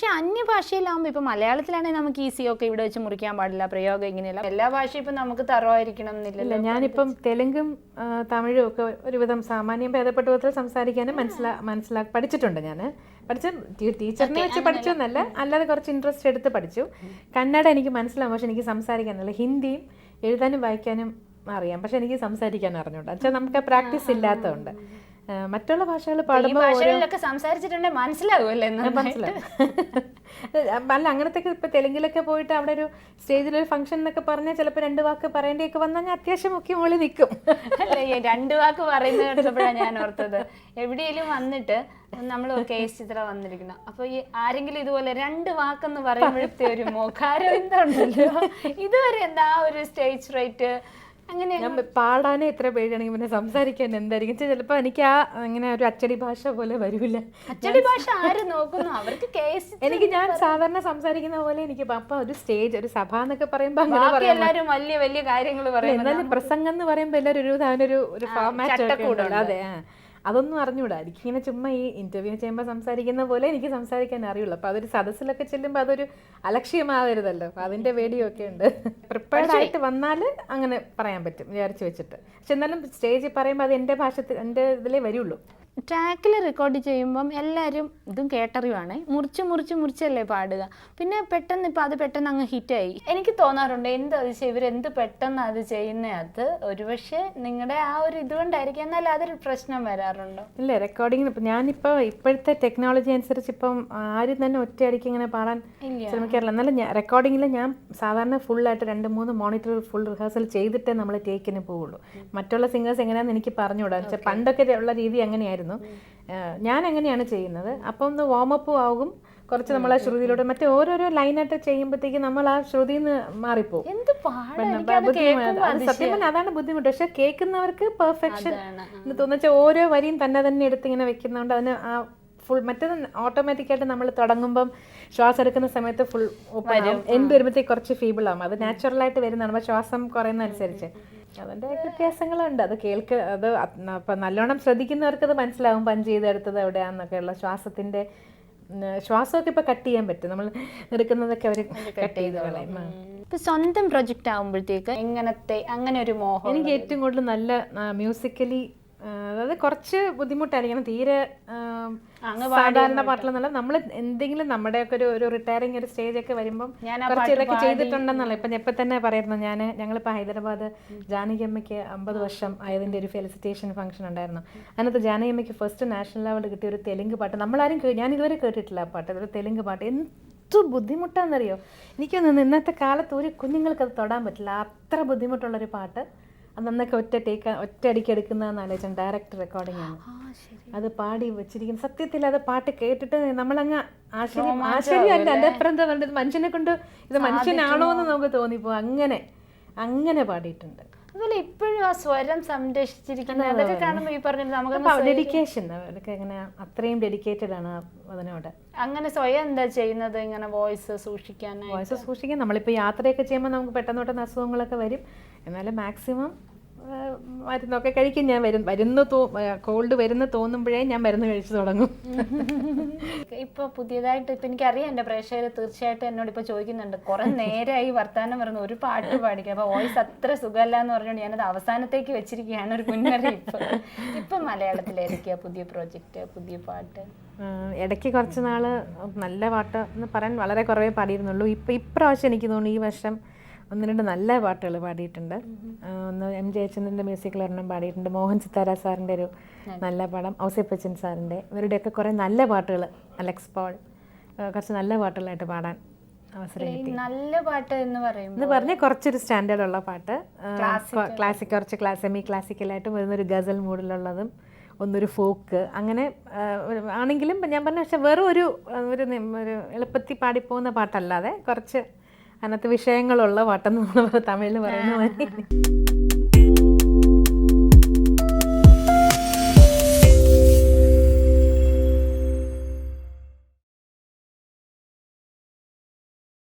പക്ഷെ അന്യഭാഷയിലാകുമ്പോൾ ഇപ്പം മലയാളത്തിലാണെങ്കിൽ നമുക്ക് ഈസിയൊക്കെ ഇവിടെ വെച്ച് മുറിക്കാൻ പാടില്ല, പ്രയോഗം ഇങ്ങനെയല്ല. എല്ലാ ഭാഷയും ഇപ്പം നമുക്ക് തറവായിരിക്കണം എന്നില്ലല്ലോ. ഞാനിപ്പം തെലുങ്കും തമിഴും ഒക്കെ ഒരുവിധം സാമാന്യം ഭേദപ്പെട്ട വിധത്തിൽ സംസാരിക്കാനും പഠിച്ചിട്ടുണ്ട്. ഞാൻ ടീച്ചറിനെ വെച്ച് പഠിച്ചു എന്നല്ല, അല്ലാതെ കുറച്ച് ഇൻട്രസ്റ്റ് എടുത്ത് പഠിച്ചു. കന്നഡ എനിക്ക് മനസ്സിലാവും, പക്ഷെ എനിക്ക് സംസാരിക്കാനല്ല. ഹിന്ദിയും എഴുതാനും വായിക്കാനും അറിയാം, പക്ഷെ എനിക്ക് സംസാരിക്കാൻ അറിഞ്ഞൂടാ. വെച്ചാൽ നമുക്ക് പ്രാക്ടീസ് ഇല്ലാത്തതുകൊണ്ട്. മറ്റുള്ള ഭാഷകൾ പാടുമ്പോൾ സംസാരിച്ചിട്ടുണ്ടെങ്കിൽ മനസ്സിലാവുമല്ലേ? മനസ്സിലാവും. അല്ല, അങ്ങനത്തെ ഇപ്പൊ തെലുങ്കിലൊക്കെ പോയിട്ട് അവിടെ ഒരു സ്റ്റേജിലൊരു ഫംഗ്ഷൻ എന്നൊക്കെ പറഞ്ഞാൽ ചിലപ്പോൾ 2 വാക്ക് പറയേണ്ടിയൊക്കെ വന്നാൽ ഞാൻ അത്യാവശ്യം ഒക്കെ മുകളിൽ നിൽക്കും. അല്ലേ, 2 വാക്ക് പറയുന്നത് കേട്ടപ്പോഴാണ് ഞാൻ ഓർത്തത്. എവിടെയെങ്കിലും വന്നിട്ട് നമ്മൾ കേസ് ചിത്ര വന്നിരിക്കണം, അപ്പൊ ഈ ആരെങ്കിലും ഇതുപോലെ 2 വാക്കെന്ന് പറയുമ്പോഴത്തെ ഒരു മോഖാരം എന്താണല്ലോ, ഇതുവരെ എന്താ ഒരു സ്റ്റേജ് റൈറ്റ് അങ്ങനെ. ഞാൻ പാടാനേ എത്ര പേടിയാണെങ്കിൽ പിന്നെ സംസാരിക്കാൻ എന്തായിരിക്കും. ചിലപ്പോൾ എനിക്ക് അങ്ങനെ ഒരു അച്ചടി ഭാഷ പോലെ വരില്ല. അച്ചടി ഭാഷ ആര് നോക്കുന്നു? അവർക്ക് കേസ് എനിക്ക് ഞാൻ സാധാരണ സംസാരിക്കുന്ന പോലെ എനിക്ക് അപ്പൊ ഒരു സ്റ്റേജ്, ഒരു സഭ എന്നൊക്കെ പറയുമ്പോൾ എല്ലാവരും വലിയ വലിയ കാര്യങ്ങൾ പറയും. എന്നാലും പ്രസംഗം എന്ന് പറയുമ്പോൾ എല്ലാവരും അതിനൊരു ഫോർമാറ്റ്. അതെ, അതൊന്നും അറിഞ്ഞൂടാ. എനിക്കിങ്ങനെ ചുമ്മാ ഈ ഇന്റർവ്യൂ ചെയ്യുമ്പോൾ സംസാരിക്കുന്ന പോലെ എനിക്ക് സംസാരിക്കാൻ അറിയുള്ളൂ. അപ്പോൾ അതൊരു സദസ്സിലൊക്കെ ചെല്ലുമ്പോൾ അതൊരു അലക്ഷ്യമാവരുതല്ലോ. അപ്പോൾ അതിൻ്റെ പേടിയൊക്കെ ഉണ്ട്. പ്രിപ്പയർഡ് ആയിട്ട് വന്നാൽ അങ്ങനെ പറയാൻ പറ്റും വിചാരിച്ച് വെച്ചിട്ട്. പക്ഷെ എന്നാലും സ്റ്റേജിൽ പറയുമ്പോൾ അത് എൻ്റെ എൻ്റെ ഇതിലേ വരുള്ളൂ. ട്രാക്കിൽ റെക്കോർഡ് ചെയ്യുമ്പം എല്ലാവരും ഇതും കേട്ടറിവാണ്, മുറിച്ചല്ലേ പാടുക. പിന്നെ പെട്ടെന്ന് ഇപ്പം അത് പെട്ടെന്ന് അങ്ങ് ഹിറ്റായി. എനിക്ക് തോന്നാറുണ്ട് എന്ത് അതിശയം ഇവരെന്ത് പെട്ടെന്ന് അത് ചെയ്യുന്നത്. ഒരുപക്ഷെ നിങ്ങളുടെ ആ ഒരു ഇതുകൊണ്ടായിരിക്കും, എന്നാൽ അതൊരു പ്രശ്നം വരാറുണ്ടോ? ഇല്ല, റെക്കോർഡിങ്ങിന് ഇപ്പോഴത്തെ ടെക്നോളജി അനുസരിച്ച് ഇപ്പം ആരും തന്നെ ഒറ്റയടിക്ക് ഇങ്ങനെ പാടാൻ ശ്രമിക്കാറില്ല. എന്നാലും റെക്കോർഡിങ്ങിൽ ഞാൻ സാധാരണ ഫുള്ളായിട്ട് 2-3 മോണിറ്റർ ഫുൾ റിഹേഴ്സൽ ചെയ്തിട്ടേ നമ്മൾ ടേക്കിന് പോവുള്ളൂ. മറ്റുള്ള സിംഗേഴ്സ് എങ്ങനെയാണെന്ന് എനിക്ക് പറഞ്ഞുകൂടാ. പണ്ടൊക്കെ ഉള്ള രീതി അങ്ങനെയായിരുന്നു. ഞാൻ എങ്ങനെയാണ് ചെയ്യുന്നത്, അപ്പം ഒന്ന് വാമപ്പ് ആകും, കുറച്ച് നമ്മൾ ആ ശ്രുതിയിലൂടെ മറ്റേ ഓരോരോ ലൈനായിട്ട് ചെയ്യുമ്പോഴത്തേക്ക് നമ്മൾ ആ ശ്രുതിയിൽ നിന്ന് മാറിപ്പോകും. സത്യം പറഞ്ഞാൽ അതാണ് ബുദ്ധിമുട്ട്. പക്ഷെ കേൾക്കുന്നവർക്ക് പെർഫെക്ഷൻ എന്ന് തോന്നുവെച്ചാൽ ഓരോ വരിയും തന്നെ എടുത്ത് ഇങ്ങനെ വെക്കുന്നതുകൊണ്ട് അതിന് ആ ഫുൾ. മറ്റേത് ഓട്ടോമാറ്റിക്കായിട്ട് നമ്മൾ തുടങ്ങുമ്പം ശ്വാസം എടുക്കുന്ന സമയത്ത് ഫുൾ ഓപ്പൺ ആവും, എൻഡ് വരുമ്പോഴത്തേക്ക് കുറച്ച് ഫീബിൾ ആവും. അത് നാച്ചുറലായിട്ട് വരുന്നതാണ്. അപ്പോൾ ശ്വാസം കുറയുന്നതനുസരിച്ച് അതിൻ്റെ വ്യത്യാസങ്ങളുണ്ട്. അത് അപ്പം നല്ലോണം ശ്രദ്ധിക്കുന്നവർക്ക് അത് മനസ്സിലാവും പഞ്ച് ചെയ്തെടുത്തത് എവിടെയാണെന്നൊക്കെയുള്ള ശ്വാസമൊക്കെ ഇപ്പം കട്ട് ചെയ്യാൻ പറ്റും. നമ്മൾ എടുക്കുന്നതൊക്കെ അവർ കട്ട് ചെയ്ത് കളയും. ഇപ്പം സ്വന്തം പ്രൊജക്റ്റ് ആകുമ്പോഴത്തേക്ക് അങ്ങനെ ഒരു മോഹം. എനിക്ക് ഏറ്റവും കൂടുതൽ നല്ല മ്യൂസിക്കലി, അതായത് കുറച്ച് ബുദ്ധിമുട്ടായിരിക്കണം. തീരെ സാധാരണ പാട്ടിലെന്നല്ല, നമ്മൾ എന്തെങ്കിലും നമ്മുടെയൊക്കെ ഒരു റിട്ടയറിങ് ഒരു സ്റ്റേജൊക്കെ വരുമ്പം കുറച്ച് ഇതൊക്കെ ചെയ്തിട്ടുണ്ടെന്നല്ല. ഇപ്പം തന്നെ പറയുന്നു. ഞങ്ങളിപ്പോൾ ഹൈദരാബാദ് ജാനകിയമ്മയ്ക്ക് 50 വർഷം ആയതിൻ്റെ ഒരു ഫെലിസിറ്റേഷൻ ഫംഗ്ഷൻ ഉണ്ടായിരുന്നു. അതിനകത്ത് ജാനകിയമ്മയ്ക്ക് ഫസ്റ്റ് നാഷണൽ അവാർഡ് കിട്ടിയ ഒരു തെലുങ്ക് പാട്ട് നമ്മളാരും ഞാൻ ഇതുവരെ കേട്ടിട്ടില്ല. ആ പാട്ട് ഒരു തെലുങ്ക് പാട്ട് എന്ത് ബുദ്ധിമുട്ടാണെന്നറിയോ. എനിക്കൊന്നും ഇന്നത്തെ കാലത്ത് ഒരു കുഞ്ഞുങ്ങൾക്ക് അത് തൊടാൻ പറ്റില്ല. അത്ര ബുദ്ധിമുട്ടുള്ളൊരു പാട്ട്. അന്നൊക്കെ ഒറ്റയടിക്ക് എടുക്കുന്നതെന്ന് ആലോചിച്ചാൽ ഡയറക്റ്റ് റെക്കോർഡിംഗ് ആണ്. അത് പാടി വെച്ചിരിക്കുന്നത്. സത്യത്തിൽ അത് പാട്ട് കേട്ടിട്ട് നമ്മളങ്ങ് ആശ്ചര്യമല്ല, എൻ്റെ അപ്പുറം തോന്നുന്നുണ്ട് മനുഷ്യനെ കൊണ്ട് ഇത് മനുഷ്യനാണോ എന്ന് നമുക്ക് തോന്നിപ്പോ. അങ്ങനെ പാടിയിട്ടുണ്ട്. അതുപോലെ ഇപ്പോഴും ആ സ്വരം സംരക്ഷിച്ചിരിക്കുന്നത് അതൊക്കെ കാണുമ്പോൾ ഈ പറഞ്ഞത് നമുക്ക് ഡെഡിക്കേഷൻ, അവരൊക്കെ ഇങ്ങനെ അത്രയും ഡെഡിക്കേറ്റഡ് ആണ് അതിനോട്. അങ്ങനെ സ്വയം എന്താ ചെയ്യുന്നത് ഇങ്ങനെ വോയിസ് സൂക്ഷിക്കാൻ? നമ്മളിപ്പോൾ യാത്രയൊക്കെ ചെയ്യുമ്പോൾ നമുക്ക് പെട്ടെന്ന് അസുഖങ്ങളൊക്കെ വരും. എന്നാലും മാക്സിമം മരുന്നൊക്കെ കഴിക്കും. ഞാൻ കോൾഡ് വരുന്ന തോന്നുമ്പോഴേ ഞാൻ മരുന്ന് കഴിച്ചു തുടങ്ങും. ഇപ്പൊ പുതിയതായിട്ട് ഇപ്പൊ എനിക്കറിയാം എൻ്റെ പ്രേക്ഷകർ തീർച്ചയായിട്ടും എന്നോട് ഇപ്പൊ ചോദിക്കുന്നുണ്ട്, കുറെ നേരമായി വർത്താനം പറഞ്ഞു ഒരു പാട്ട് പാടിക്കുക, അപ്പൊ വോയിസ് അത്ര സുഖമല്ല എന്ന് പറഞ്ഞുകൊണ്ട് ഞാനത് അവസാനത്തേക്ക് വെച്ചിരിക്കുകയാണ്. ഒരു മുന്നറിയിപ്പ്. ഇപ്പൊ മലയാളത്തിലായിരിക്കുക പുതിയ പ്രോജക്റ്റ്, പുതിയ പാട്ട്? ഇടയ്ക്ക് കുറച്ച് നാള് നല്ല പാട്ട് എന്ന് പറയാൻ വളരെ കുറവേ പാടിയിരുന്നുള്ളൂ. ഇപ്രാവശ്യം എനിക്ക് തോന്നുന്നു ഈ വർഷം 1-2 നല്ല പാട്ടുകൾ പാടിയിട്ടുണ്ട്. ഒന്ന് എം ജയചന്ദ്രൻ്റെ മ്യൂസിക്കിൽ ഒരെണ്ണം പാടിയിട്ടുണ്ട്. മോഹൻ സിത്താര സാറിൻ്റെ ഒരു നല്ല പടം, ഔസേപ്പ് ബച്ചൻ സാറിൻ്റെ, ഇവരുടെയൊക്കെ കുറേ നല്ല പാട്ടുകൾ, അലക്സ് പോൾ, കുറച്ച് നല്ല പാട്ടുകളായിട്ട് പാടാൻ അവസരം കിട്ടി. നല്ല പാട്ട് എന്ന് പറഞ്ഞാൽ കുറച്ചൊരു സ്റ്റാൻഡേർഡ് ഉള്ള പാട്ട്, ക്ലാസിക്, കുറച്ച് സെമി ക്ലാസിക്കലായിട്ട് വരുന്നൊരു ഗസൽ മൂഡിലുള്ളതും ഒന്നൊരു ഫോക്ക് അങ്ങനെ ആണെങ്കിലും ഞാൻ പറഞ്ഞ പക്ഷെ വെറും ഒരു എളുപ്പത്തിൽ പാടിപ്പോകുന്ന പാട്ടല്ലാതെ കുറച്ച് അതിനകത്ത് വിഷയങ്ങളുള്ള പാട്ടെന്ന് നമ്മൾ തമിഴിൽ പറയുന്ന പോലെ.